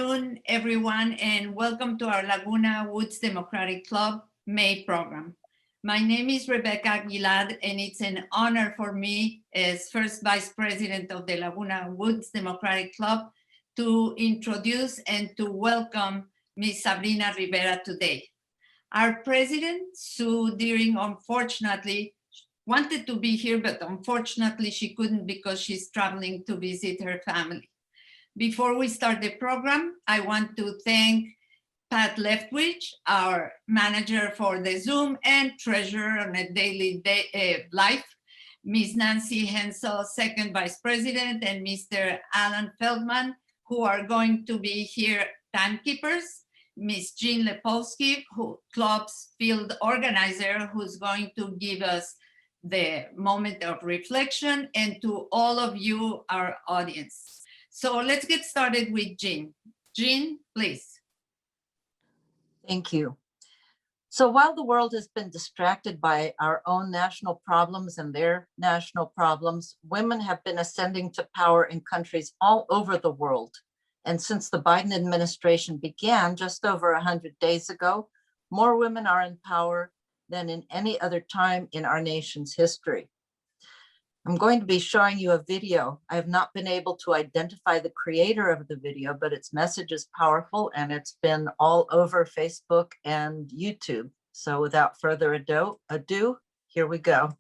afternoon, everyone, and welcome to our Laguna Woods Democratic Club May program. My name is Rebecca Aguilar, and it's an honor for me as first Vice President of the Laguna Woods Democratic Club to introduce and to welcome Ms. Sabrina Rivera today. Our President, Sue Deering, unfortunately, wanted to be here, but unfortunately she couldn't because she's traveling to visit her family. Before we start the program, I want to thank Pat Leftwich, our manager for the Zoom and treasurer on a daily life, Ms. Nancy Hensel, second vice president, and Mr. Alan Feldman, who are going to be here timekeepers, Ms. Jean Lepolsky, who club's field organizer, who's going to give us the moment of reflection, and to all of you, our audience. So let's get started with Jean. Jean, please. Thank you. So while the world has been distracted by our own national problems and their national problems, women have been ascending to power in countries all over the world. And since the Biden administration began just over 100 days ago, more women are in power than in any other time in our nation's history. I'm going to be showing you a video. I have not been able to identify the creator of the video, but its message is powerful and it's been all over Facebook and YouTube. So without further ado, here we go.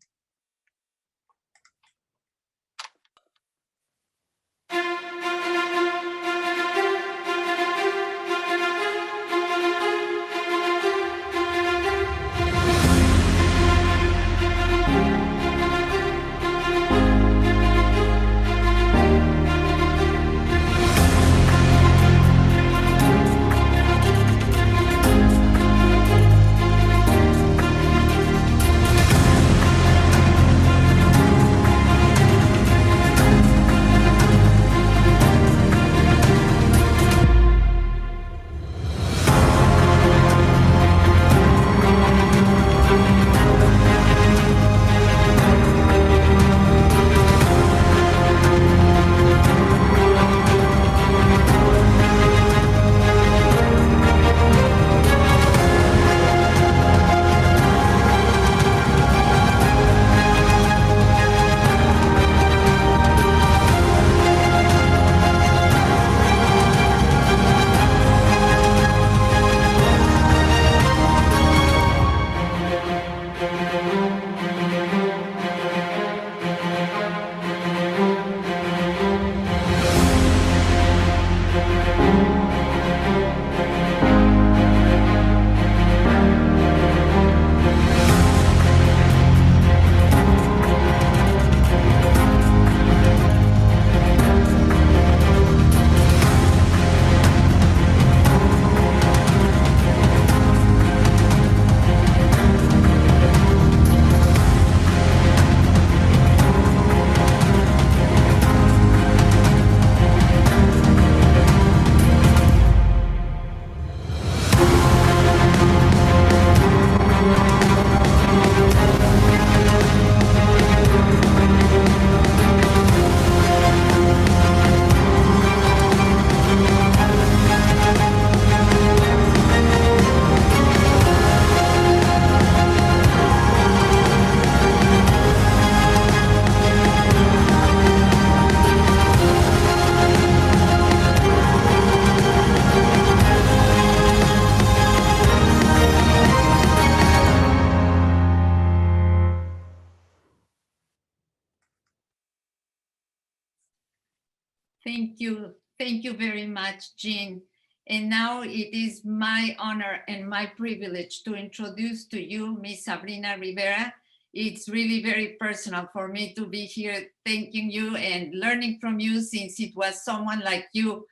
Thank you very much, Jean. And now it is my honor and my privilege to introduce to you Ms. Sabrina Rivera. It's really very personal for me to be here thanking you and learning from you, since it was someone like you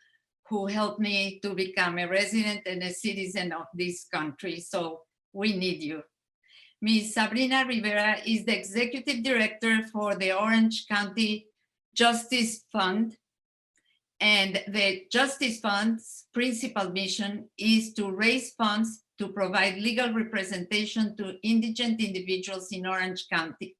who helped me to become a resident and a citizen of this country. So we need you. Ms. Sabrina Rivera is the Executive Director for the Orange County Justice Fund. And the Justice Fund's principal mission is to raise funds to provide legal representation to indigent individuals in Orange County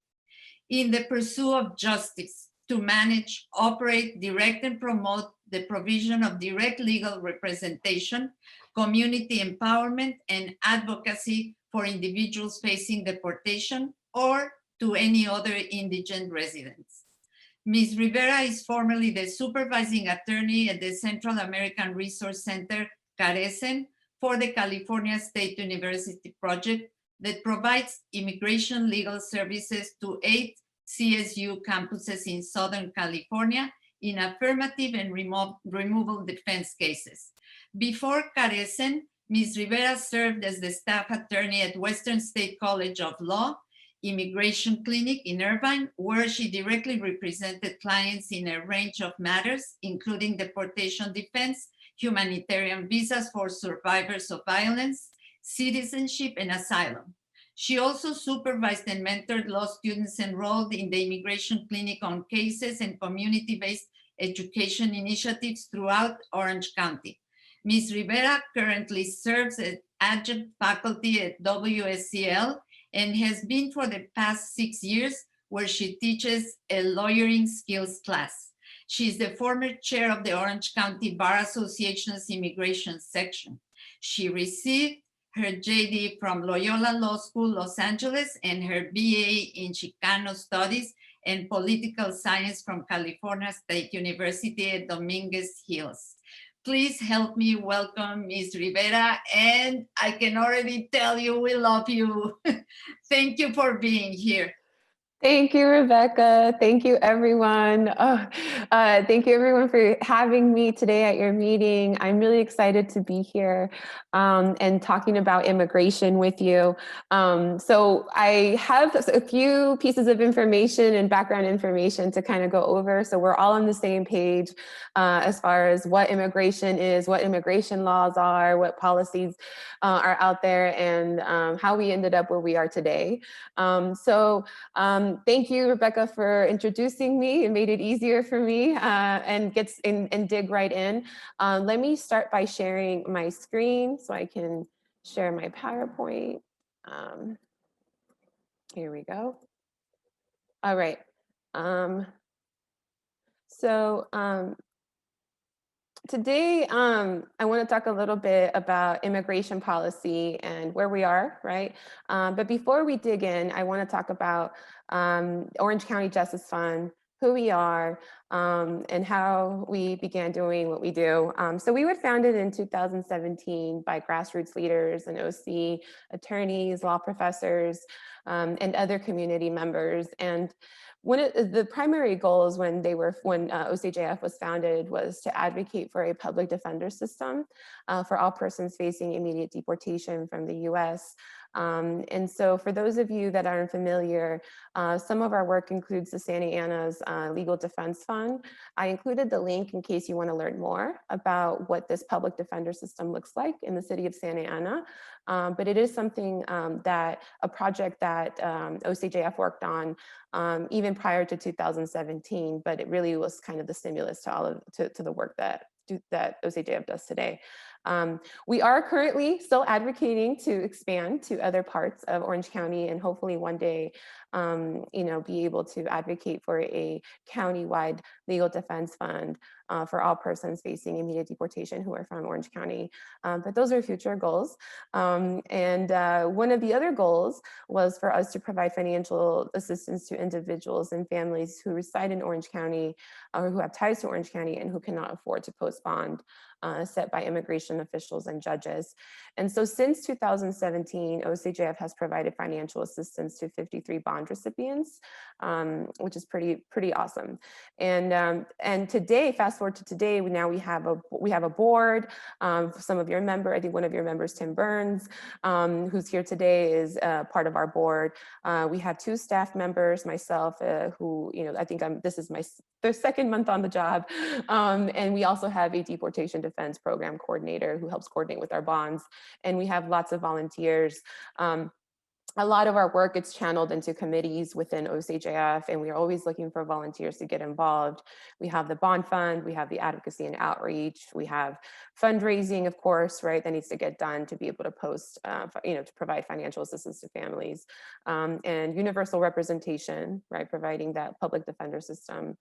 in the pursuit of justice, to manage, operate, direct, and promote the provision of direct legal representation, community empowerment, and advocacy for individuals facing deportation or to any other indigent residents. Ms. Rivera is formerly the supervising attorney at the Central American Resource Center, CARECEN, for the California State University project that provides immigration legal services to 8 CSU campuses in Southern California in affirmative and removal defense cases. Before CARECEN, Ms. Rivera served as the staff attorney at Western State College of Law Immigration Clinic in Irvine, where she directly represented clients in a range of matters, including deportation defense, humanitarian visas for survivors of violence, citizenship, and asylum. She also supervised and mentored law students enrolled in the Immigration Clinic on cases and community-based education initiatives throughout Orange County. Ms. Rivera currently serves as adjunct faculty at WSCL and has been for the past 6 years, where she teaches a lawyering skills class. She is the former chair of the Orange County Bar Association's immigration section. She received her JD from Loyola Law School, Los Angeles, and her BA in Chicano Studies and Political Science from California State University at Dominguez Hills. Please help me welcome Ms. Rivera, and I can already tell you we love you. Thank you for being here. Thank you, Rebecca. Thank you, everyone. Thank you, everyone, for having me today at your meeting. I'm really excited to be here and talking about immigration with you. So I have a few pieces of information and background information to kind of go over, so we're all on the same page as far as what immigration is, what immigration laws are, what policies are out there, and how we ended up where we are today. Thank you, Rebecca, for introducing me. It made it easier for me and dig right in. Let me start by sharing my screen so I can share my PowerPoint. Here we go. All right. Today, I want to talk a little bit about immigration policy and where we are, right? But before we dig in, I want to talk about Orange County Justice Fund, who we are, and how we began doing what we do. So we were founded in 2017 by grassroots leaders and OC attorneys, law professors, and other community members. And the primary goals when OCJF was founded was to advocate for a public defender system for all persons facing immediate deportation from the US. And so for those of you that aren't familiar, some of our work includes the Santa Ana's Legal Defense Fund. I included the link in case you want to learn more about what this public defender system looks like in the city of Santa Ana. But it is something a project that OCJF worked on even prior to 2017, but it really was kind of the stimulus to the work that OCJF does today. We are currently still advocating to expand to other parts of Orange County, and hopefully one day, be able to advocate for a county-wide legal defense fund for all persons facing immediate deportation who are from Orange County. But those are future goals. One of the other goals was for us to provide financial assistance to individuals and families who reside in Orange County or who have ties to Orange County and who cannot afford to post bond set by immigration officials and judges. And so since 2017, OCJF has provided financial assistance to 53 bond recipients, which is pretty awesome. And today, fast forward to today, we have a board. Some of your members, I think one of your members, Tim Burns, who's here today, is part of our board. We have 2 staff members, myself, who, I think this is my second month on the job. And we also have a deportation defense program coordinator who helps coordinate with our bonds. And we have lots of volunteers. A lot of our work gets channeled into committees within OCJF, and we're always looking for volunteers to get involved. We have the bond fund, we have the advocacy and outreach, we have fundraising, of course, right, that needs to get done to be able to post, to provide financial assistance to families, and universal representation, right, providing that public defender system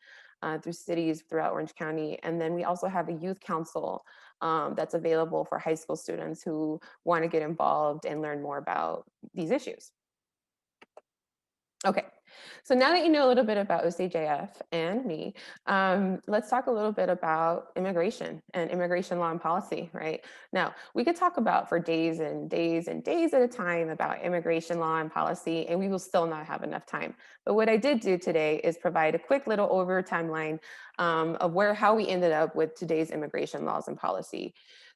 through cities throughout Orange County. And then we also have a youth council that's available for high school students who want to get involved and learn more about these issues. Okay, so now that you know a little bit about OCJF and me, let's talk a little bit about immigration and immigration law and policy, right? Now, we could talk about for days and days and days at a time about immigration law and policy, and we will still not have enough time. But what I did do today is provide a quick little over timeline of how we ended up with today's immigration laws and policy.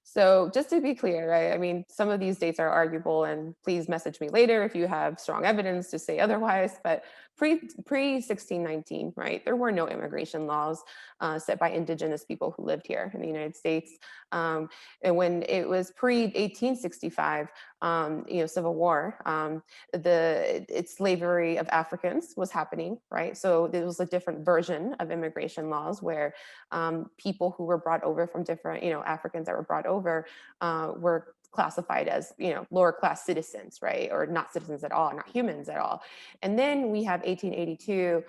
So just to be clear, right, I mean, some of these dates are arguable, and please message me later if you have strong evidence to say otherwise, but pre 1619, right, there were no immigration laws set by indigenous people who lived here in the United States. And when it was pre 1865, Civil War, slavery of Africans was happening, right? So there was a different version of immigration laws where people who were brought over from different, Africans that were brought over were classified as, lower class citizens, right? Or not citizens at all, not humans at all. And then we have 1882,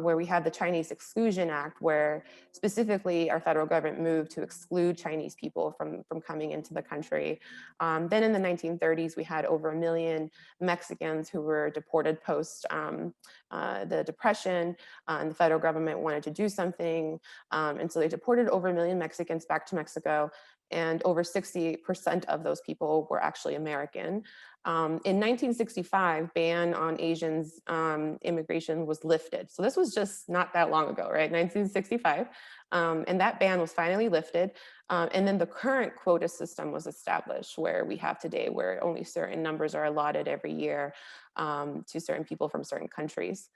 where we have the Chinese Exclusion Act, where specifically our federal government moved to exclude Chinese people from coming into the country. Then in the 1930s, we had over 1 million Mexicans who were deported post the Depression, and the federal government wanted to do something. And so they deported over 1 million Mexicans back to Mexico, and over 60% of those people were actually American. In 1965, ban on Asians immigration was lifted. So this was just not that long ago, right? 1965. And that ban was finally lifted. And then the current quota system was established, where we have today, where only certain numbers are allotted every year to certain people from certain countries.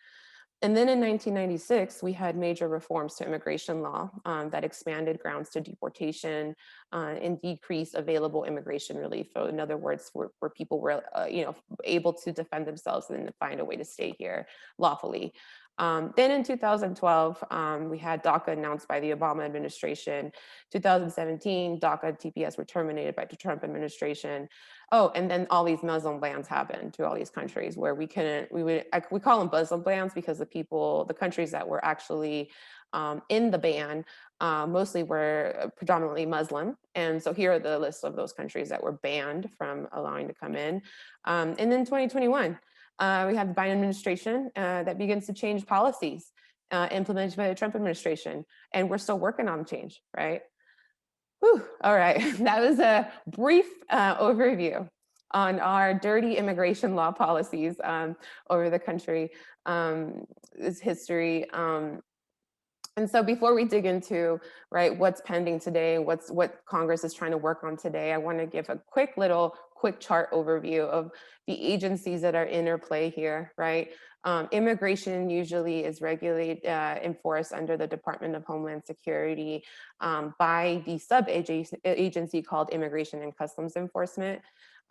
And then in 1996, we had major reforms to immigration law that expanded grounds to deportation and decreased available immigration relief. So in other words, where people were able to defend themselves and find a way to stay here lawfully. Then in 2012, we had DACA announced by the Obama administration. 2017, DACA TPS were terminated by the Trump administration. Oh, and then all these Muslim bans happened to all these countries where we call them Muslim bans because the countries that were actually in the ban mostly were predominantly Muslim. And so here are the lists of those countries that were banned from allowing to come in. And then 2021, we have the Biden administration that begins to change policies implemented by the Trump administration. And we're still working on change, right? Whew, all right, that was a brief overview on our dirty immigration law policies over the country, its history. And so before we dig into, right, what's pending today, what Congress is trying to work on today, I want to give a quick chart overview of the agencies that are interplay here, right? Immigration usually is regulated, enforced under the Department of Homeland Security by the sub-agency called Immigration and Customs Enforcement.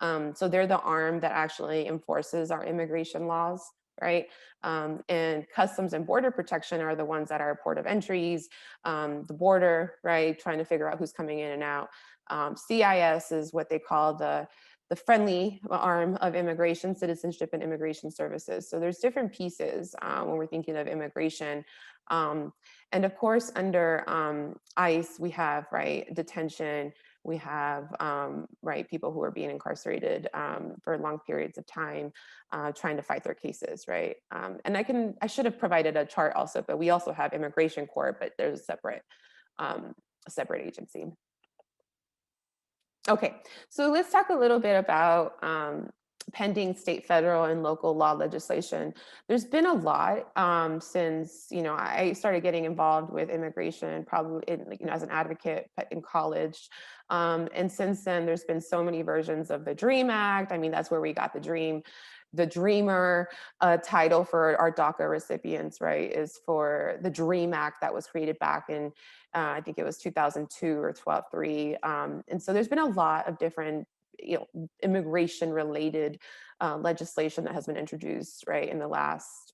So they're the arm that actually enforces our immigration laws, right? And Customs and Border Protection are the ones that are port of entries, the border, right? Trying to figure out who's coming in and out. CIS is what they call the friendly arm of immigration, Citizenship and Immigration Services. So there's different pieces when we're thinking of immigration. And of course, under ICE, we have, right, detention, we have, right, people who are being incarcerated for long periods of time, trying to fight their cases, right? And I should have provided a chart also, but we also have Immigration Court, but there's a separate agency. Okay, so let's talk a little bit about pending state, federal, and local law legislation. There's been a lot since I started getting involved with immigration, probably as an advocate in college. And since then, there's been so many versions of the DREAM Act. I mean, that's where we got the Dreamer title for our DACA recipients, right, is for the DREAM Act that was created back in, I think it was 2002 or 2003. And so there's been a lot of different immigration related legislation that has been introduced, right, in the last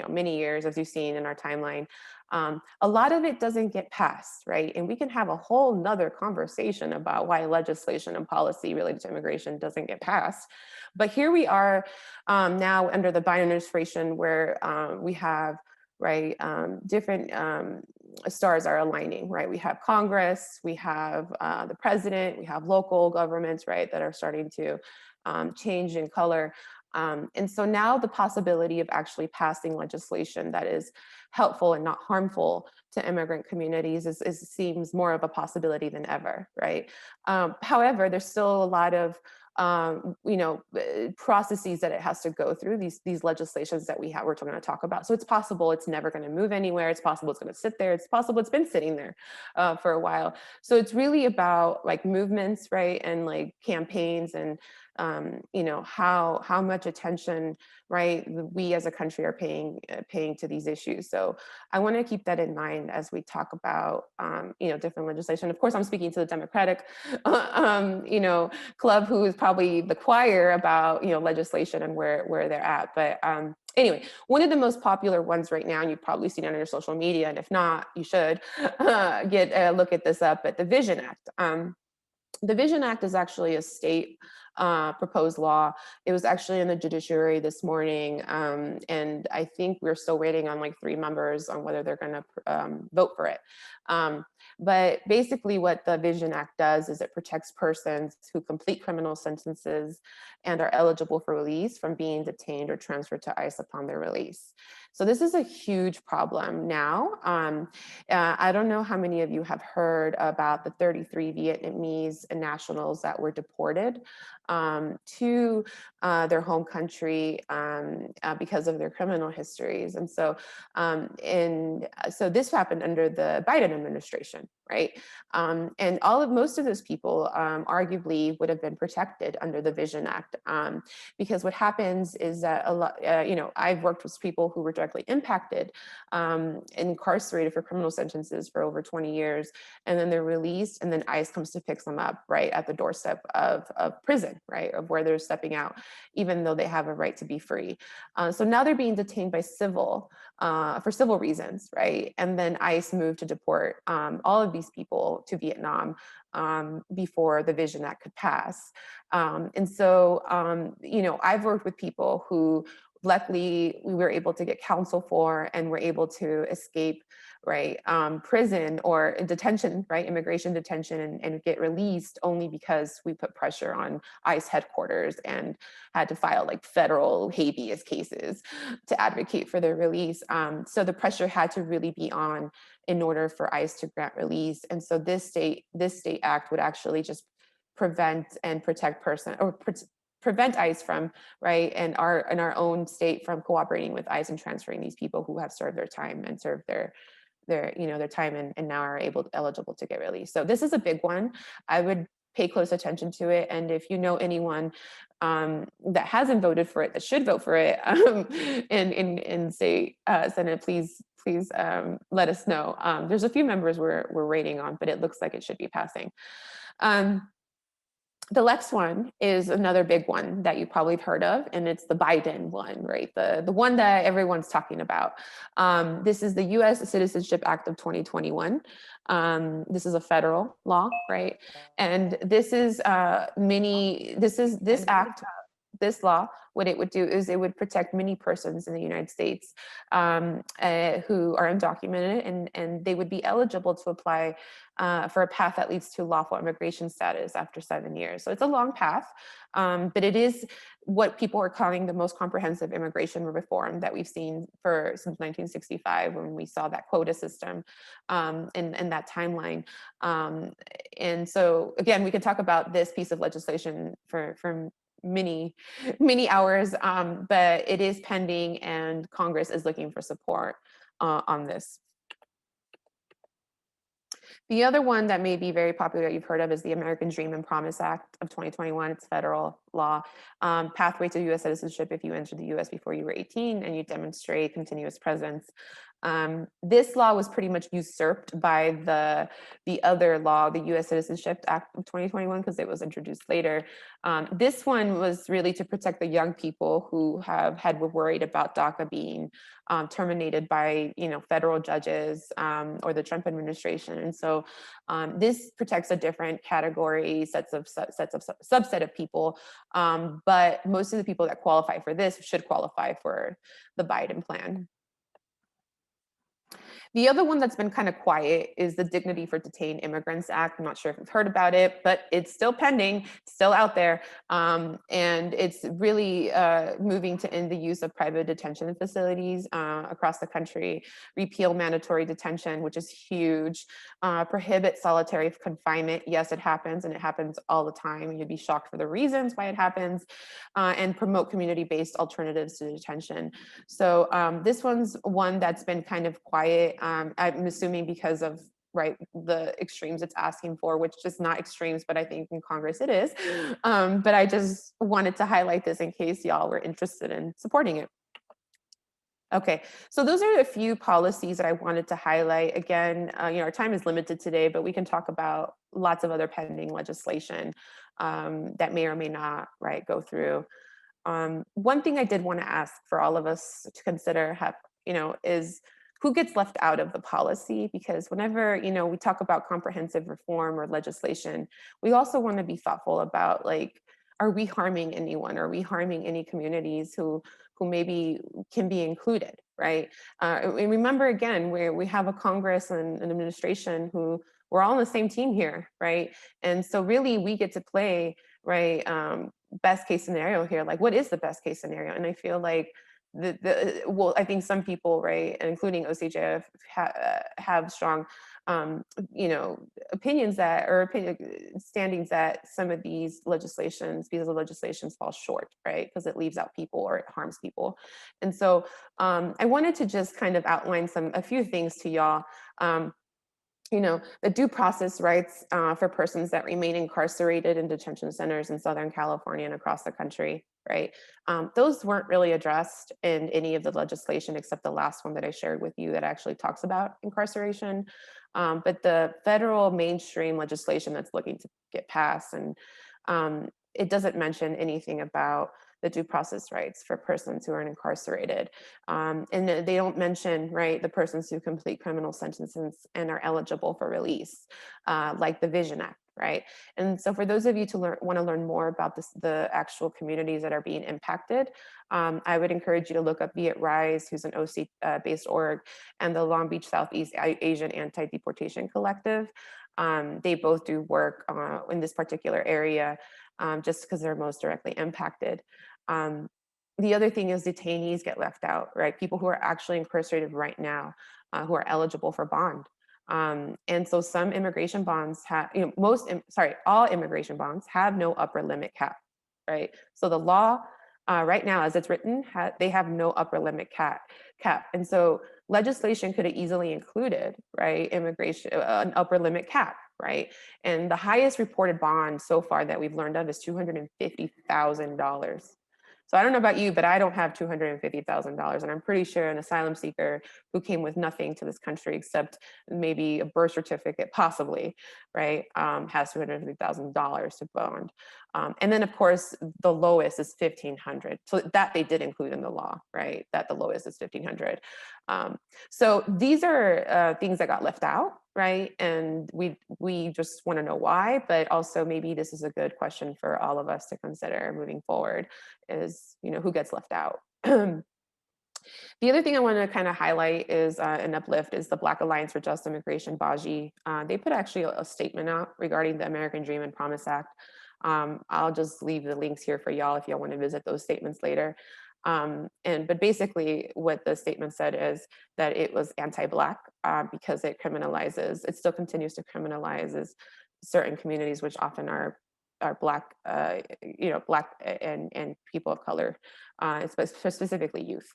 many years, as you've seen in our timeline. A lot of it doesn't get passed, right? And we can have a whole nother conversation about why legislation and policy related to immigration doesn't get passed. But here we are now under the Biden administration, where we have, right, different stars are aligning, right? We have Congress, we have the president, we have local governments, right, that are starting to change in color. And so now the possibility of actually passing legislation that is helpful and not harmful to immigrant communities seems more of a possibility than ever, right? However, there's still a lot of processes that it has to go through, these legislations that we're going to talk about. So it's possible it's never going to move anywhere. It's possible it's going to sit there. It's possible it's been sitting there for a while. So it's really about like movements, right? And like campaigns and how much attention, right, we as a country are paying to these issues. So I want to keep that in mind as we talk about different legislation. Of course, I'm speaking to the Democratic club, who is probably the choir about legislation and where they're at. But anyway, one of the most popular ones right now, and you've probably seen it on your social media, and if not, you should get a look at this up, but the Vision Act. The Vision Act is actually a state proposed law. It was actually in the judiciary this morning, and I think we're still waiting on like 3 members on whether they're going to vote for it. But basically what the Vision Act does is it protects persons who complete criminal sentences and are eligible for release from being detained or transferred to ICE upon their release. So this is a huge problem now. I don't know how many of you have heard about the 33 Vietnamese nationals that were deported to their home country because of their criminal histories. And so, so this happened under the Biden administration, right? And most of those people arguably would have been protected under the Vision Act, because what happens is that a lot, I've worked with people who were directly impacted, incarcerated for criminal sentences for over 20 years, and then they're released, and then ICE comes to pick them up right at the doorstep of prison, right, of where they're stepping out, even though they have a right to be free. So now they're being detained by for civil reasons, right? And then ICE moved to deport all of these people to Vietnam before the Vision Act could pass. And so, I've worked with people who luckily we were able to get counsel for and were able to escape, right, prison or detention, right, immigration detention, and get released only because we put pressure on ICE headquarters and had to file like federal habeas cases to advocate for their release. So the pressure had to really be on in order for ICE to grant release. And so this state act would actually just prevent and protect prevent ICE from, right, and our own state from cooperating with ICE and transferring these people who have served their time and served their time and now are eligible to get released. So this is a big one. I would pay close attention to it. And if you know anyone that hasn't voted for it, that should vote for it, in state Senate, please let us know. There's a few members we're waiting on, but it looks like it should be passing. The next one is another big one that you probably have heard of, and it's the Biden one, right? The one that everyone's talking about. This is the U.S. Citizenship Act of 2021. This is a federal law, right? And this is this law, what it would do is it would protect many persons in the United States who are undocumented, and they would be eligible to apply for a path that leads to lawful immigration status after 7 years. So it's a long path, but it is what people are calling the most comprehensive immigration reform that we've seen since 1965, when we saw that quota system and that timeline. And so again, we could talk about this piece of legislation for many hours, but it is pending, and Congress is looking for support on this. The other one that may be very popular that you've heard of is the American Dream and Promise Act of 2021. It's federal law. Pathway to U.S. citizenship if you entered the U.S. before you were 18 and you demonstrate continuous presence. This law was pretty much usurped by the other law, the U.S. Citizenship Act of 2021, because it was introduced later. This one was really to protect the young people who were worried about DACA being terminated by federal judges or the Trump administration. And so this protects a different category, subset of people, but most of the people that qualify for this should qualify for the Biden plan. The other one that's been kind of quiet is the Dignity for Detained Immigrants Act. I'm not sure if you've heard about it, but it's still pending, still out there. And it's really moving to end the use of private detention facilities across the country, repeal mandatory detention, which is huge, prohibit solitary confinement. Yes, it happens, and it happens all the time. You'd be shocked for the reasons why it happens, and promote community-based alternatives to detention. So this one's one that's been kind of quiet. I'm assuming because of the extremes it's asking for, which is not extremes, but I think in Congress it is. But I just wanted to highlight this in case y'all were interested in supporting it. Okay, so those are a few policies that I wanted to highlight. Again, our time is limited today, but we can talk about lots of other pending legislation that may or may not go through. One thing I did want to ask for all of us to consider is who gets left out of the policy, because whenever, we talk about comprehensive reform or legislation, we also want to be thoughtful about are we harming anyone? Are we harming any communities who maybe can be included, right? And remember again, we have a Congress and an administration who we're all on the same team here, right? And so really we get to play, best case scenario here. What is the best case scenario? And I feel like I think some people, including OCJF, have strong, opinions standings that some of these legislations, pieces of legislations fall short, because it leaves out people or it harms people. And so I wanted to just kind of outline a few things to y'all. The due process rights for persons that remain incarcerated in detention centers in Southern California and across the country, those weren't really addressed in any of the legislation except the last one that I shared with you that actually talks about incarceration. But the federal mainstream legislation that's looking to get passed, and it doesn't mention anything about the due process rights for persons who are incarcerated. And they don't mention, the persons who complete criminal sentences and are eligible for release, like the Vision Act, And so for those of you to want to learn more about the actual communities that are being impacted, I would encourage you to look up Be It Rise, who's an OC-based org, and the Long Beach Southeast Asian Anti-Deportation Collective. They both do work in this particular area, just because they're most directly impacted. The other thing is detainees get left out, People who are actually incarcerated right now, who are eligible for bond. And so some immigration bonds have, all immigration bonds have no upper limit cap, So the law right now, as it's written, they have no upper limit cap. And so legislation could have easily included, immigration, an upper limit cap, And the highest reported bond so far that we've learned of is $250,000. So I don't know about you, but I don't have $250,000. And I'm pretty sure an asylum seeker who came with nothing to this country except maybe a birth certificate, possibly, has $250,000 to bond. And then, of course, the lowest is $1,500. So that they did include in the law, that the lowest is $1,500. So these are things that got left out, and we just want to know why, but also maybe this is a good question for all of us to consider moving forward is, who gets left out. The other thing I want to kind of highlight is an uplift is the Black Alliance for Just Immigration, BAJI. They put actually a statement out regarding the American Dream and Promise Act. I'll just leave the links here for y'all if y'all want to visit those statements later. But basically what the statement said is that it was anti-Black because it still continues to criminalizes certain communities, which often are Black, Black and people of color, specifically youth.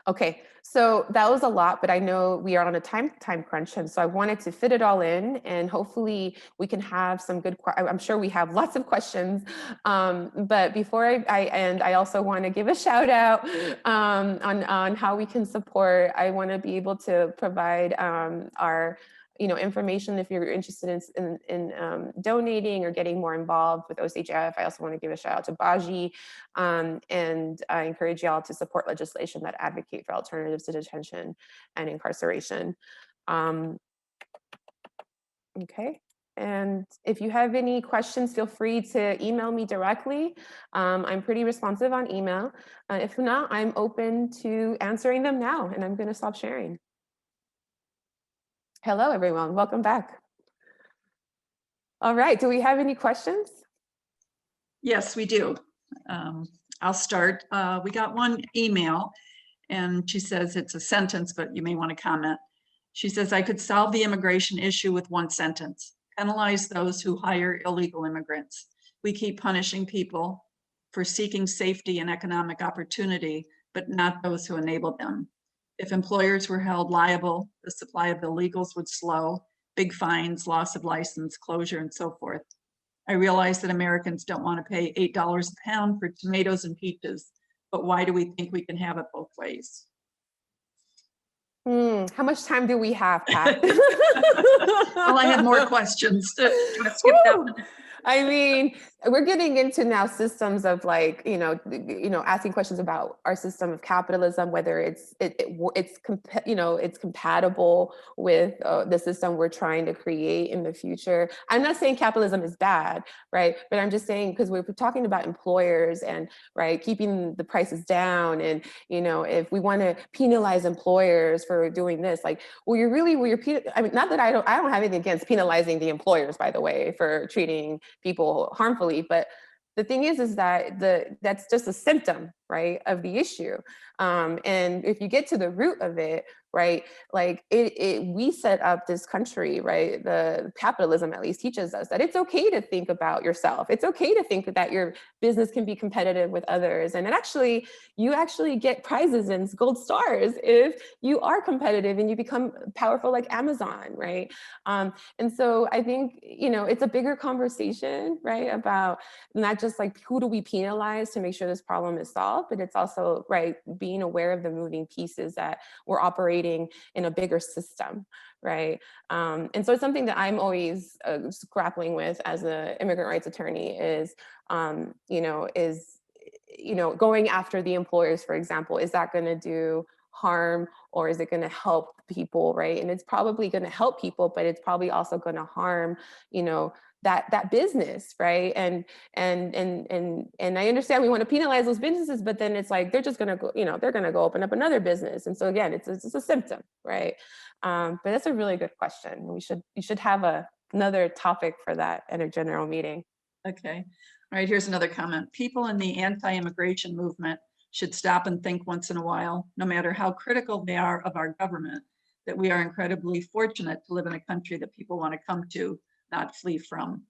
Okay, so that was a lot, but I know we are on a time crunch, and so I wanted to fit it all in, and hopefully we can have some good. I'm sure we have lots of questions, but before I end, I also want to give a shout out on how we can support. I want to be able to provide our information if you're interested in donating or getting more involved with OCJF. I also want to give a shout out to BAJI, and I encourage y'all to support legislation that advocate for alternatives to detention and incarceration. Okay, And if you have any questions, feel free to email me directly. I'm pretty responsive on email. If not, I'm open to answering them now, and I'm going to stop sharing. Hello, everyone. Welcome back. All right. Do we have any questions? Yes, we do. I'll start. We got one email, and she says it's a sentence, but you may want to comment. She says, I could solve the immigration issue with one sentence. Penalize those who hire illegal immigrants. We keep punishing people for seeking safety and economic opportunity, but not those who enable them. If employers were held liable, the supply of illegals would slow, big fines, loss of license, closure, and so forth. I realize that Americans don't want to pay $8 a pound for tomatoes and peaches, but why do we think we can have it both ways? How much time do we have, Pat? Well, I had more questions. Do you want to skip that one? I mean, we're getting into now systems of like, asking questions about our system of capitalism, whether it's compatible with the system we're trying to create in the future. I'm not saying capitalism is bad, right? But I'm just saying, because we're talking about employers and right, keeping the prices down, and if we want to penalize employers for doing this, like, I mean, not that I don't have anything against penalizing the employers, by the way, for treating people harmfully, but the thing is that that's just a symptom, right, of the issue. And if you get to the root of it, right, like we set up this country, right? The capitalism at least teaches us that it's okay to think about yourself. It's okay to think that your business can be competitive with others, and you actually get prizes and gold stars if you are competitive and you become powerful like Amazon, right? And so I think it's a bigger conversation, right, about not just like who do we penalize to make sure this problem is solved, but it's also right being aware of the moving pieces that we're operating in a bigger system, right? And so it's something that I'm always grappling with as an immigrant rights attorney is going after the employers, for example. Is that going to do harm, or is it going to help people, right? And it's probably going to help people, but it's probably also going to harm that business, right? And I understand we want to penalize those businesses, but then it's like they're just going to go, they're going to go open up another business. And so again, it's a symptom, right? But that's a really good question. You should have another topic for that at a general meeting. Okay. All right, here's another comment. People in the anti-immigration movement should stop and think once in a while, no matter how critical they are of our government, that we are incredibly fortunate to live in a country that people want to come to, not flee from.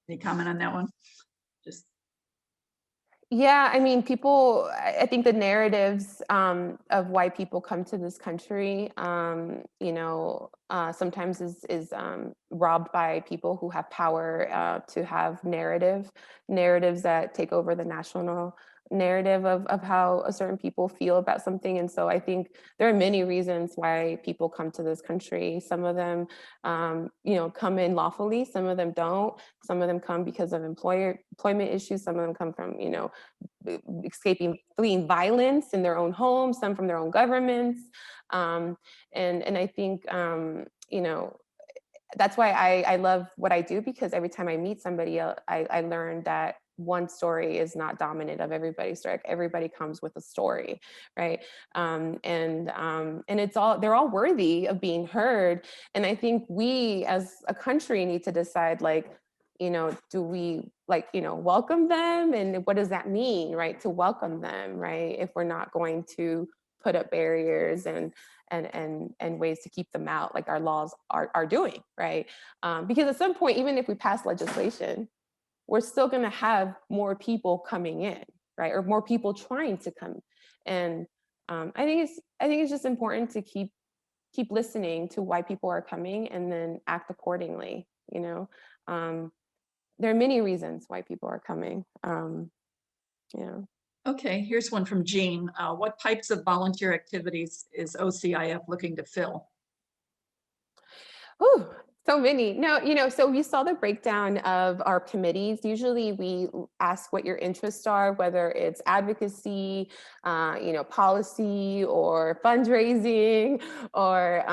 Any comment on that one? Yeah, I mean, I think the narratives of why people come to this country, sometimes is robbed by people who have power to have narratives that take over the national narrative of how a certain people feel about something. And so I think there are many reasons why people come to this country. Some of them, come in lawfully, some of them don't. Some of them come because of employment issues. Some of them come from, fleeing violence in their own homes, some from their own governments. And I think, that's why I love what I do, because every time I meet somebody else, I learn that one story is not dominant of everybody's story. Everybody comes with a story, right? And they're all worthy of being heard. And I think we as a country need to decide, like, do we welcome them? And what does that mean, right? To welcome them, right? If we're not going to put up barriers and ways to keep them out, like our laws are doing, right? Because at some point, even if we pass legislation, we're still going to have more people coming in, right? Or more people trying to come. And I think it's just important to keep listening to why people are coming and then act accordingly. There are many reasons why people are coming. Okay, here's one from Jean. What types of volunteer activities is OCIF looking to fill? Ooh, So many. No, so we saw the breakdown of our committees. Usually we ask what your interests are, whether it's advocacy, policy or fundraising, or,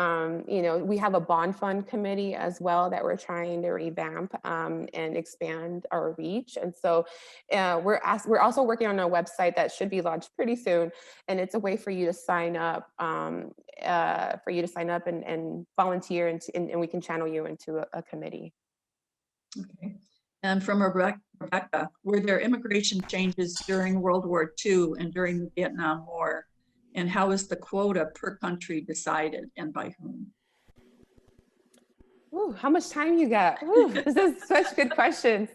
we have a bond fund committee as well that we're trying to revamp and expand our reach. And so we're also working on a website that should be launched pretty soon. And it's a way for you to sign up, and volunteer, and we can channel you into a committee. Okay. And from Rebecca, were there immigration changes during World War II and during the Vietnam War? And how is the quota per country decided and by whom? Ooh, how much time you got? Ooh, this is such good questions.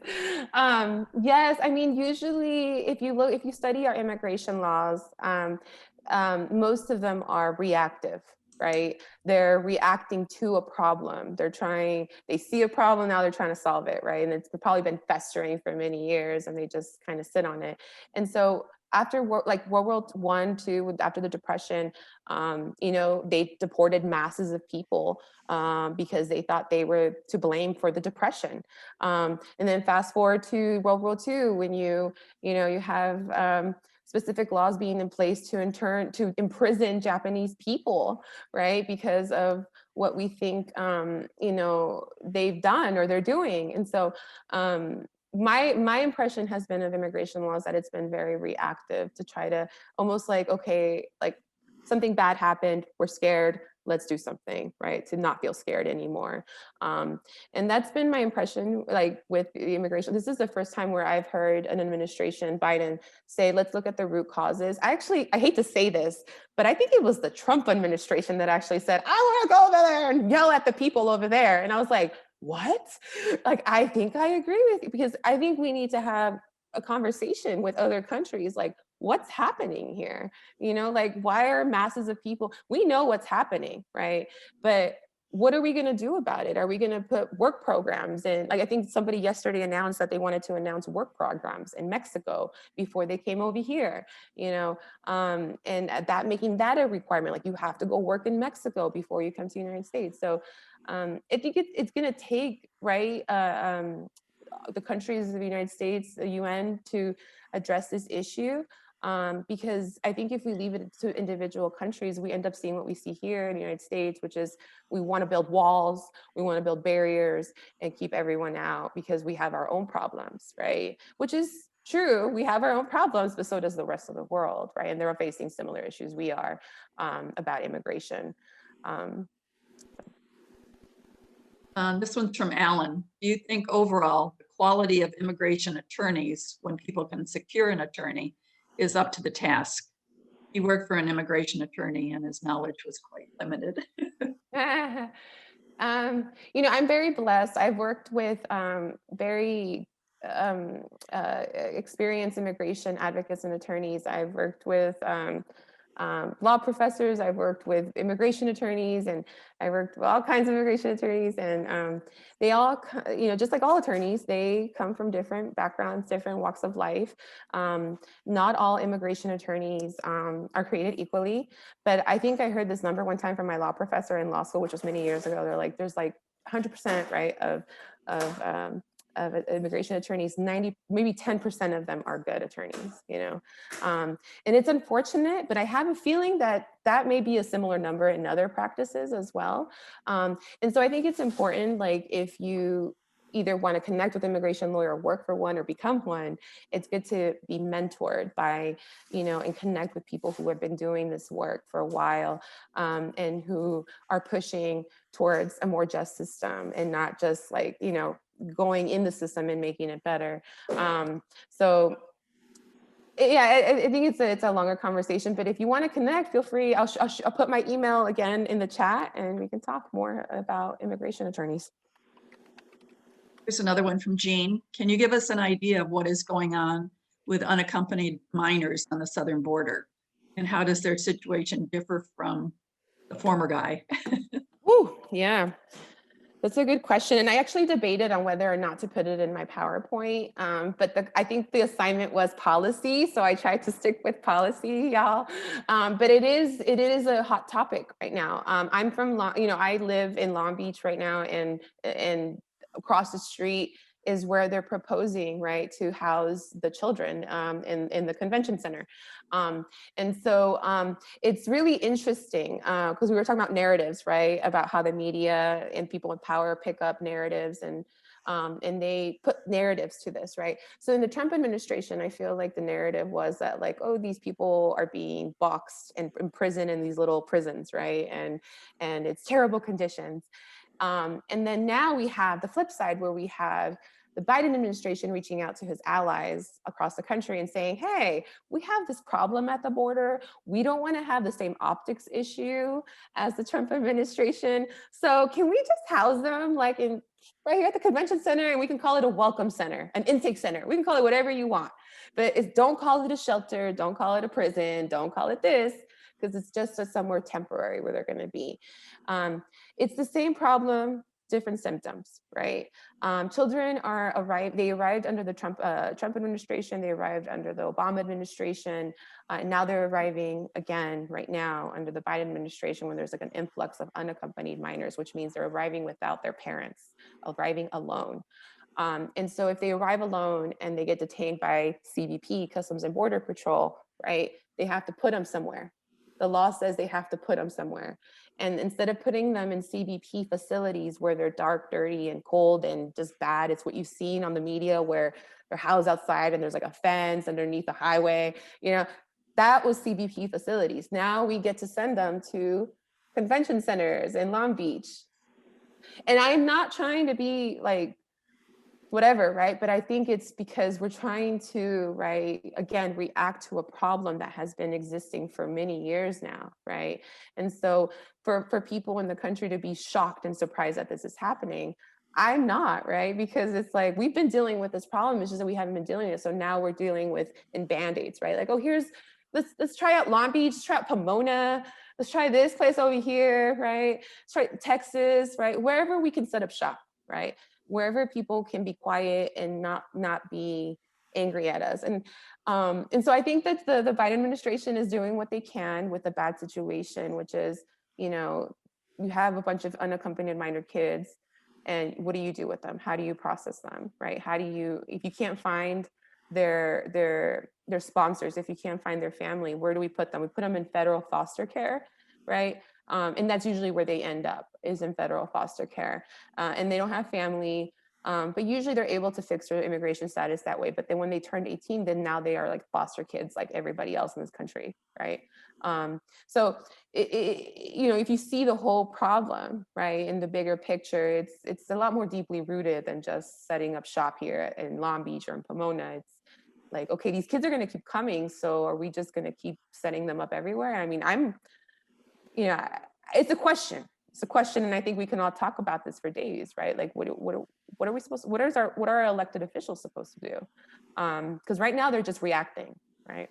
Yes, I mean, usually if you study our immigration laws, most of them are reactive, right? They're reacting to a problem. They see a problem, now they're trying to solve it, right? And it's probably been festering for many years and they just kind of sit on it. And so after World War I, II, after the Depression, they deported masses of people because they thought they were to blame for the Depression. And then fast forward to World War II, when you have specific laws being in place to imprison Japanese people, right? Because of what we think, they've done or they're doing. And so my impression has been of immigration laws that it's been very reactive to try to almost like, okay, like something bad happened, we're scared, let's do something, right? To not feel scared anymore. And that's been my impression, like with the immigration. This is the first time where I've heard an administration, Biden, say, let's look at the root causes. I hate to say this, but I think it was the Trump administration that actually said, I want to go over there and yell at the people over there. And I was like, what? Like, I think I agree with you, because I think we need to have a conversation with other countries, like, what's happening here? Like, why are masses of people, we know what's happening, right? But what are we going to do about it? Are we going to put work programs in? Like, I think somebody yesterday announced that they wanted to announce work programs in Mexico before they came over here, and that making that a requirement, like you have to go work in Mexico before you come to the United States. So I think it's going to take, right, the countries of the United States, the UN, to address this issue. Because I think if we leave it to individual countries, we end up seeing what we see here in the United States, which is we want to build walls, we want to build barriers and keep everyone out because we have our own problems, right? Which is true, we have our own problems, but so does the rest of the world, right? And they're facing similar issues we are about immigration. This one's from Alan. Do you think overall the quality of immigration attorneys, when people can secure an attorney, is up to the task? He worked for an immigration attorney and his knowledge was quite limited. I'm very blessed. I've worked with very experienced immigration advocates and attorneys. I've worked with law professors, I've worked with immigration attorneys, and I worked with all kinds of immigration attorneys, and they all, just like all attorneys, they come from different backgrounds, different walks of life. Not all immigration attorneys are created equally, but I think I heard this number one time from my law professor in law school, which was many years ago. They're like, there's like 100%, right, of immigration attorneys, 90, maybe 10% of them are good attorneys, and it's unfortunate, but I have a feeling that may be a similar number in other practices as well. And so I think it's important, like if you either want to connect with an immigration lawyer, work for one, or become one, it's good to be mentored by, and connect with people who have been doing this work for a while, and who are pushing towards a more just system and not just like, going in the system and making it better. So yeah, I think it's a longer conversation, but if you want to connect, feel free. I'll put my email again in the chat and we can talk more about immigration attorneys. Here's another one from Jean. Can you give us an idea of what is going on with unaccompanied minors on the southern border? And how does their situation differ from the former guy? Ooh, yeah. That's a good question. And I actually debated on whether or not to put it in my PowerPoint. But I think the assignment was policy. So I tried to stick with policy, y'all. But it is a hot topic right now. I'm from, I live in Long Beach right now, and across the street is where they're proposing, right, to house the children in the convention center. And so it's really interesting because we were talking about narratives, right, about how the media and people in power pick up narratives and they put narratives to this, right? So in the Trump administration, I feel like the narrative was that like, oh, these people are being boxed and imprisoned in these little prisons, right? And it's terrible conditions. And then now we have the flip side where we have the Biden administration reaching out to his allies across the country and saying, hey, we have this problem at the border. We don't want to have the same optics issue as the Trump administration. So can we just house them like right here at the convention center, and we can call it a welcome center, an intake center. We can call it whatever you want, but don't call it a shelter. Don't call it a prison. Don't call it this, because it's just somewhere temporary where they're going to be. It's the same problem, different symptoms, right? Children they arrived under the Trump administration, they arrived under the Obama administration, and now they're arriving again right now under the Biden administration when there's like an influx of unaccompanied minors, which means they're arriving without their parents, arriving alone. And so if they arrive alone and they get detained by CBP, Customs and Border Patrol, right, they have to put them somewhere. The law says they have to put them somewhere. And instead of putting them in CBP facilities where they're dark, dirty, and cold and just bad, it's what you've seen on the media where they're housed outside and there's like a fence underneath the highway, that was CBP facilities. Now we get to send them to convention centers in Long Beach. And I'm not trying to be like, whatever, right? But I think it's because we're trying to, right, again, react to a problem that has been existing for many years now, right? And so for people in the country to be shocked and surprised that this is happening, I'm not, right? Because it's like, we've been dealing with this problem, it's just that we haven't been dealing with it. So now we're dealing with in Band-Aids, right? Like, oh, let's try out Long Beach, let's try out Pomona, let's try this place over here, right? Let's try Texas, right? Wherever we can set up shop, right? Wherever people can be quiet and not be angry at us. And so I think that the Biden administration is doing what they can with a bad situation, which is, you have a bunch of unaccompanied minor kids, and what do you do with them? How do you process them, right? If you can't find their sponsors, if you can't find their family, where do we put them? We put them in federal foster care, right? And that's usually where they end up, is in federal foster care. And they don't have family, but usually they're able to fix their immigration status that way. But then when they turned 18, then now they are like foster kids like everybody else in this country, right? So, if you see the whole problem, right, in the bigger picture, it's a lot more deeply rooted than just setting up shop here in Long Beach or in Pomona. It's like, okay, these kids are going to keep coming. So are we just going to keep setting them up everywhere? I mean, it's a question. It's a question, and I think we can all talk about this for days, right? Like, what are we supposed to? What are our elected officials supposed to do? Because right now they're just reacting, right?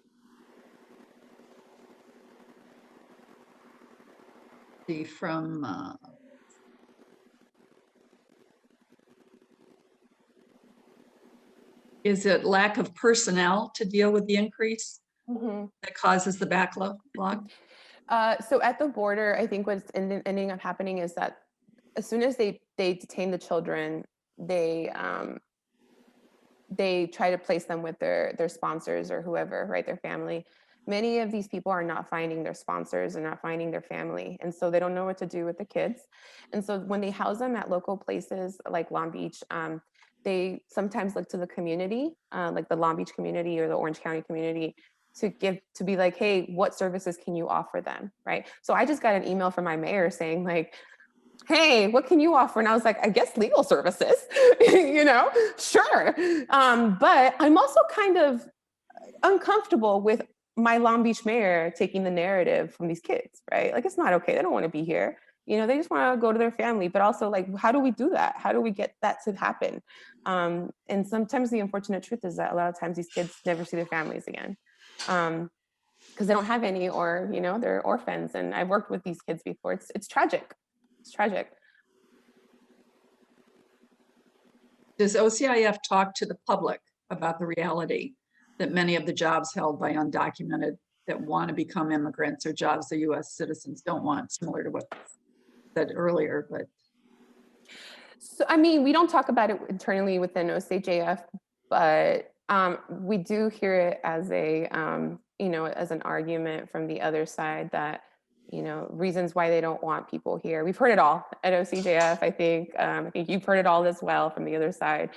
Is it lack of personnel to deal with the increase that causes the backlog? So at the border, I think what's ending up happening is that as soon as they detain the children, they try to place them with their sponsors or whoever, right, their family. Many of these people are not finding their sponsors and not finding their family. And so they don't know what to do with the kids. And so when they house them at local places like Long Beach, they sometimes look to the community, like the Long Beach community or the Orange County community, to be like, hey, what services can you offer them, right? So I just got an email from my mayor saying like, hey, what can you offer? And I was like, I guess legal services, sure. But I'm also kind of uncomfortable with my Long Beach mayor taking the narrative from these kids, right? Like, it's not okay. They don't want to be here. They just want to go to their family, but also like, how do we do that? How do we get that to happen? And sometimes the unfortunate truth is that a lot of times these kids never see their families again because they don't have any, or, they're orphans. And I've worked with these kids before. It's tragic. It's tragic. Does OCIF talk to the public about the reality that many of the jobs held by undocumented that want to become immigrants are jobs the US citizens don't want, similar to what said earlier, but So, I mean, we don't talk about it internally within OCJF, but we do hear it as a, as an argument from the other side that, reasons why they don't want people here. We've heard it all at OCJF. I think you've heard it all as well from the other side.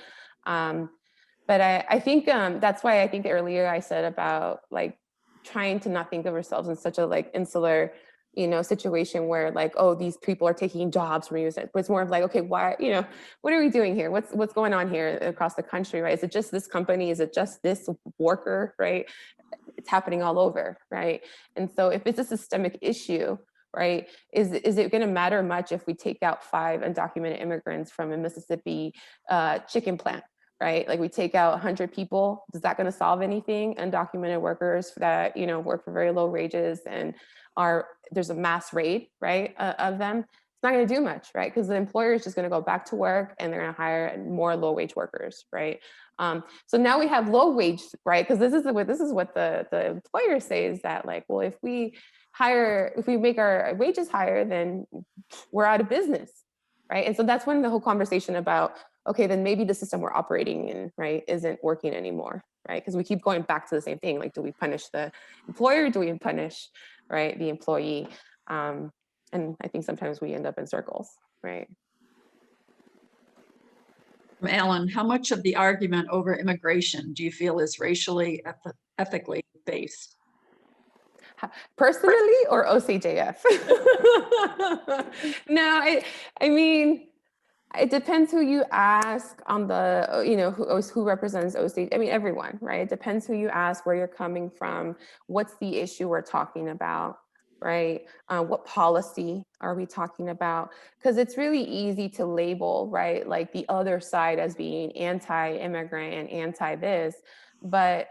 But I think that's why I think earlier I said about like trying to not think of ourselves in such a like insular situation where like, oh, these people are taking jobs from you. But it's more of like, okay, why, what are we doing here? What's going on here across the country, right? Is it just this company? Is it just this worker, right? It's happening all over, right? And so if it's a systemic issue, right, is it going to matter much if we take out 5 undocumented immigrants from a Mississippi chicken plant? Right? Like we take out 100 people, is that going to solve anything? Undocumented workers that, work for very low wages and there's a mass rate, right, of them. It's not going to do much, right? Because the employer is just going to go back to work and they're going to hire more low wage workers, right? So now we have low wage, right? Because this is what the employers say is that like, well, if we make our wages higher, then we're out of business, right? And so that's when the whole conversation about, okay, then maybe the system we're operating in, right, isn't working anymore, right? Because we keep going back to the same thing. Like, do we punish the employer? Do we punish, right, the employee? And I think sometimes we end up in circles, right? Alan, how much of the argument over immigration do you feel is racially, ethically based? Personally or OCJF? No, I mean, it depends who you ask on the, who represents OC. I mean, everyone, right? It depends who you ask, where you're coming from, what's the issue we're talking about, right? What policy are we talking about? Because it's really easy to label, right, like the other side as being anti-immigrant and anti-this, but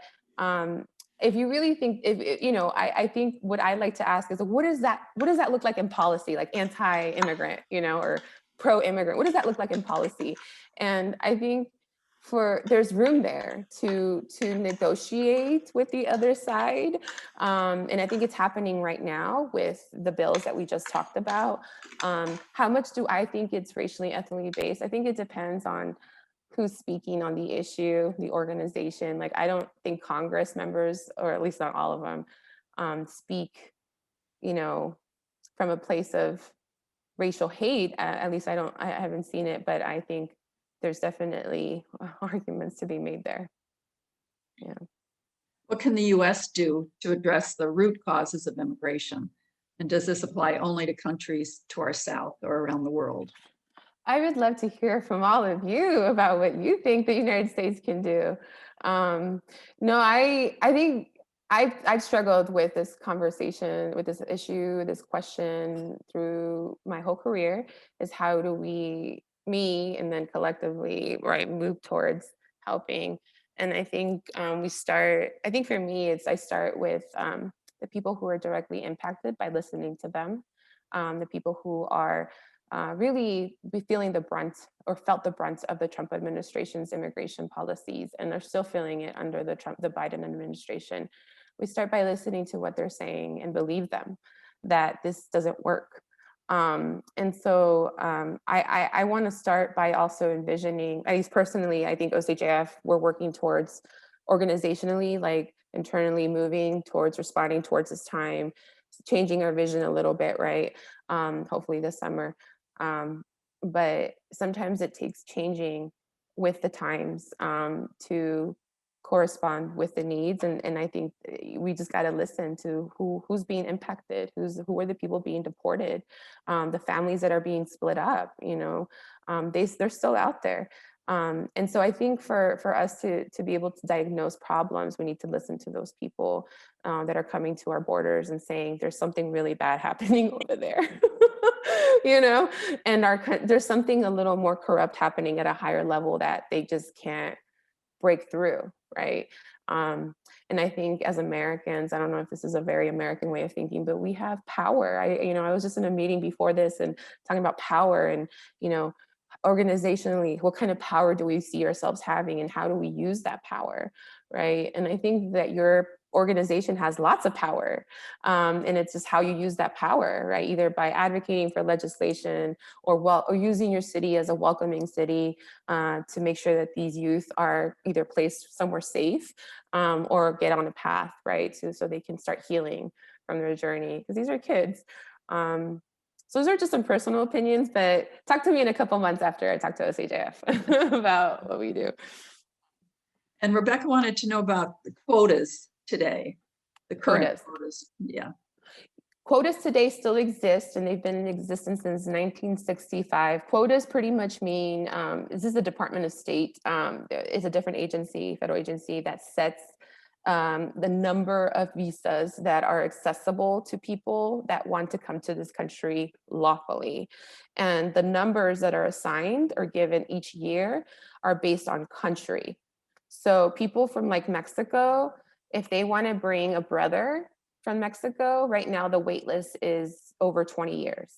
if you really think, I think what I like to ask is, what does that look like in policy, like anti-immigrant, or pro-immigrant? What does that look like in policy? And I think there's room there to negotiate with the other side. And I think it's happening right now with the bills that we just talked about. How much do I think it's racially, ethnically based? I think it depends on who's speaking on the issue, the organization. Like, I don't think Congress members, or at least not all of them, speak, from a place of racial hate. At least I haven't seen it, but I think there's definitely arguments to be made there. Yeah. What can the US do to address the root causes of immigration? And does this apply only to countries to our south or around the world? I would love to hear from all of you about what you think the United States can do. No, I think I've struggled with this conversation, with this issue, this question through my whole career, is how do me and then collectively, right, move towards helping. And I think I think for me, I start with the people who are directly impacted by listening to them, the people who are really be feeling the brunt or felt the brunt of the Trump administration's immigration policies, and they're still feeling it under the Biden administration. We start by listening to what they're saying and believe them that this doesn't work. And so I want to start by also envisioning, at least personally, I think OCJF, we're working towards organizationally, like internally moving towards responding towards this time, changing our vision a little bit, right? Hopefully this summer. But sometimes it takes changing with the times to correspond with the needs. And I think we just got to listen to who's being impacted, who are the people being deported, the families that are being split up, they're still out there. And so I think for us to be able to diagnose problems, we need to listen to those people that are coming to our borders and saying there's something really bad happening over there, and there's something a little more corrupt happening at a higher level that they just can't break through, right? And I think as Americans, I don't know if this is a very American way of thinking, but we have power. I was just in a meeting before this and talking about power and, organizationally, what kind of power do we see ourselves having, and how do we use that power, right? And I think that your organization has lots of power, and it's just how you use that power, right? Either by advocating for legislation, or using your city as a welcoming city to make sure that these youth are either placed somewhere safe or get on a path, right? So they can start healing from their journey, because these are kids. So those are just some personal opinions, but talk to me in a couple months after I talk to OCJF about what we do. And Rebecca wanted to know about the quotas today, the current quotas. Yeah. Quotas today still exist, and they've been in existence since 1965. Quotas pretty much mean, this is the Department of State. It's a different agency, federal agency, that sets the number of visas that are accessible to people that want to come to this country lawfully. And the numbers that are assigned or given each year are based on country. So people from like Mexico, if they want to bring a brother from Mexico, right now the wait list is over 20 years.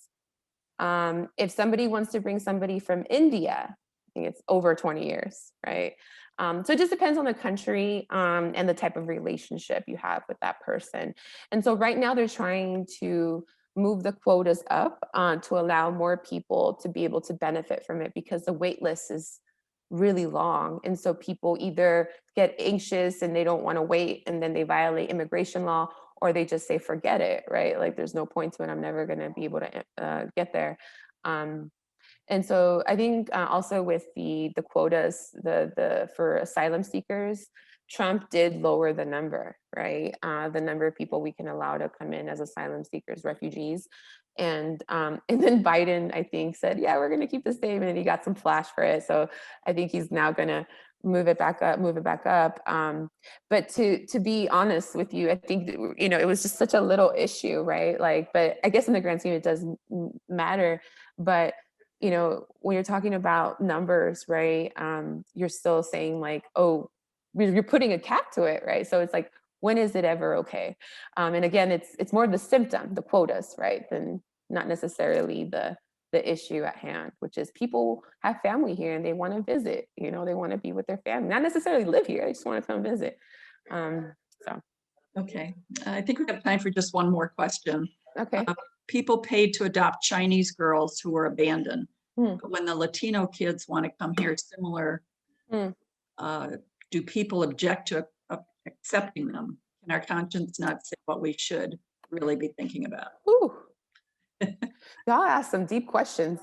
If somebody wants to bring somebody from India, I think it's over 20 years, right? So it just depends on the country and the type of relationship you have with that person. And so right now they're trying to move the quotas up to allow more people to be able to benefit from it, because the wait list is really long. And so people either get anxious and they don't want to wait, and then they violate immigration law, or they just say, forget it, right? Like there's no point to it. I'm never going to be able to get there. And so I think also with the quotas, for asylum seekers, Trump did lower the number, right? The number of people we can allow to come in as asylum seekers, refugees. And then Biden, I think, said, yeah, we're going to keep the same. And he got some flash for it. So I think he's now going to move it back up. But to be honest with you, I think, it was just such a little issue, right? Like, but I guess in the grand scheme, it doesn't matter. But when you're talking about numbers, right, you're still saying like, oh, you're putting a cap to it, right? So it's like, when is it ever okay? And again, it's more the symptom, the quotas, right, than not necessarily the issue at hand, which is people have family here and they want to visit. They want to be with their family, not necessarily live here. They just want to come visit. Okay, I think we have time for just one more question. Okay. People paid to adopt Chinese girls who were abandoned. But when the Latino kids want to come here, similar, do people object to accepting them? Can our conscience not say what we should really be thinking about? Ooh. Y'all ask some deep questions.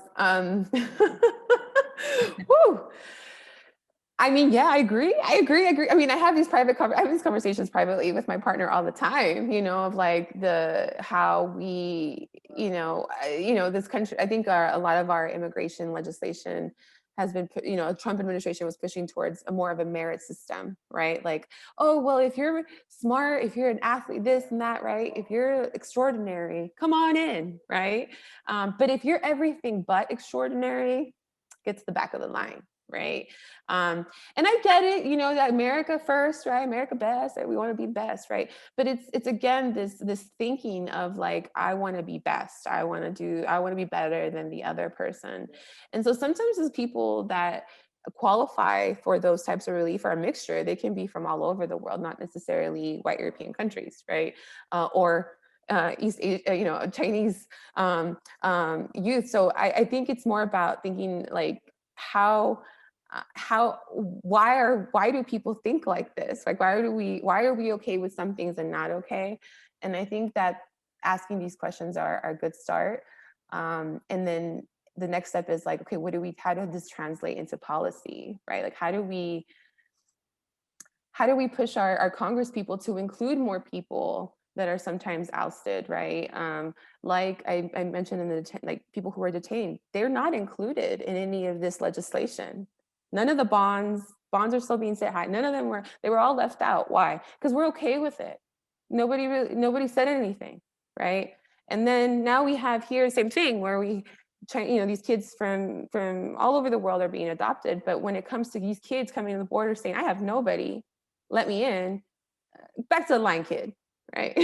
Woo. I mean, yeah, I agree. I mean, I have these conversations privately with my partner all the time, of like how we, this country, I think a lot of our immigration legislation has been, Trump administration was pushing towards more of a merit system, right? Like, oh, well, if you're smart, if you're an athlete, this and that, right? If you're extraordinary, come on in, right? But if you're everything but extraordinary, get to the back of the line. Right. And I get it, that America first, right? America best, right? We want to be best, right? But it's again, this thinking of like, I want to be best. I want to be better than the other person. And so sometimes as people that qualify for those types of relief are a mixture. They can be from all over the world, not necessarily white European countries, right? Or East Asia, Chinese youth. So I think it's more about thinking like, why do people think like this? Like, why are we okay with some things and not okay? And I think that asking these questions are a good start. And then the next step is like, okay, how does this translate into policy, right? Like, how do we push our Congress people to include more people that are sometimes ousted, right? Like I mentioned in people who are detained, they're not included in any of this legislation. None of the bonds are still being set high. None of them they were all left out. Why? Because we're okay with it. Nobody said anything, right? And then now we have here the same thing where these kids from all over the world are being adopted. But when it comes to these kids coming to the border saying, I have nobody, let me in, back to the line kid, right?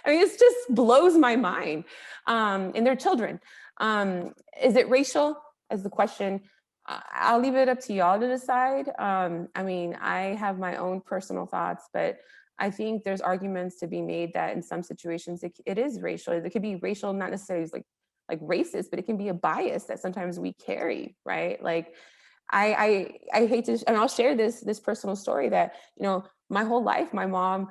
I mean, it just blows my mind. And they're children. Is it racial? as the question. I'll leave it up to y'all to decide. I mean, I have my own personal thoughts, but I think there's arguments to be made that in some situations it is racial. It could be racial, not necessarily like racist, but it can be a bias that sometimes we carry, right? Like I hate to, and I'll share this personal story that, you know, my whole life, my mom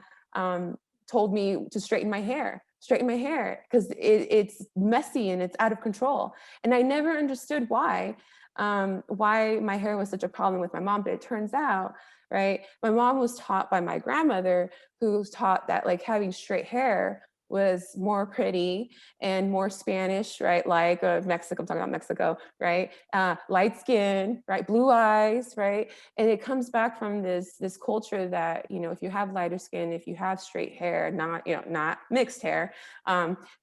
told me to straighten my hair because it's messy and it's out of control. And I never understood why my hair was such a problem with my mom, but it turns out, right, my mom was taught by my grandmother, who was taught that like having straight hair was more pretty and more Spanish, right? Like Mexico, I'm talking about Mexico, right? Light skin, right? Blue eyes, right? And it comes back from this culture that, you know, if you have lighter skin, if you have straight hair, not mixed hair,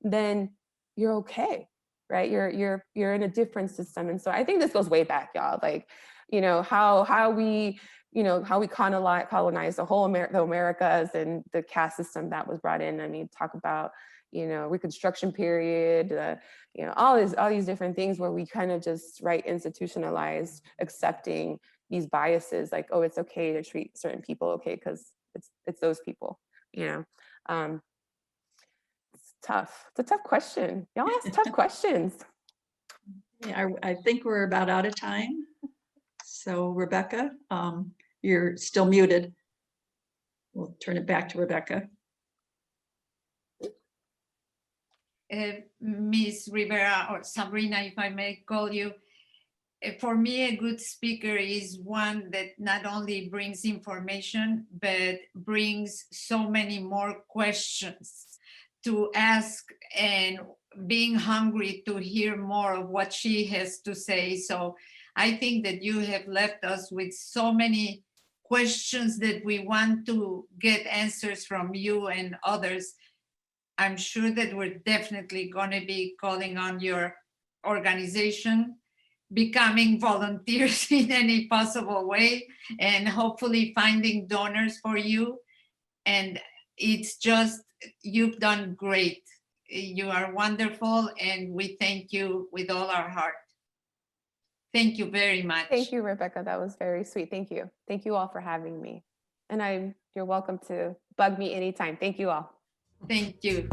then you're okay, right? You're in a different system. And so I think this goes way back, y'all. Like, you know, how we colonized the whole the Americas and the caste system that was brought in. I mean, talk about, you know, Reconstruction period, you know, all these different things where we kind of just institutionalized accepting these biases, like, oh, it's okay to treat certain people okay because it's those people, you know. It's tough. It's a tough question. Y'all ask tough questions. Yeah, I think we're about out of time. So Rebecca, you're still muted. We'll turn it back to Rebecca. Ms. Rivera, or Sabrina, if I may call you, for me, a good speaker is one that not only brings information, but brings so many more questions to ask and being hungry to hear more of what she has to say. So I think that you have left us with so many questions that we want to get answers from you and others. I'm sure that we're definitely going to be calling on your organization, becoming volunteers in any possible way, and hopefully finding donors for you. And it's just, you've done great. You are wonderful, and we thank you with all our heart. Thank you very much. Thank you, Rebecca. That was very sweet. Thank you. Thank you all for having me. And you're welcome to bug me anytime. Thank you all. Thank you.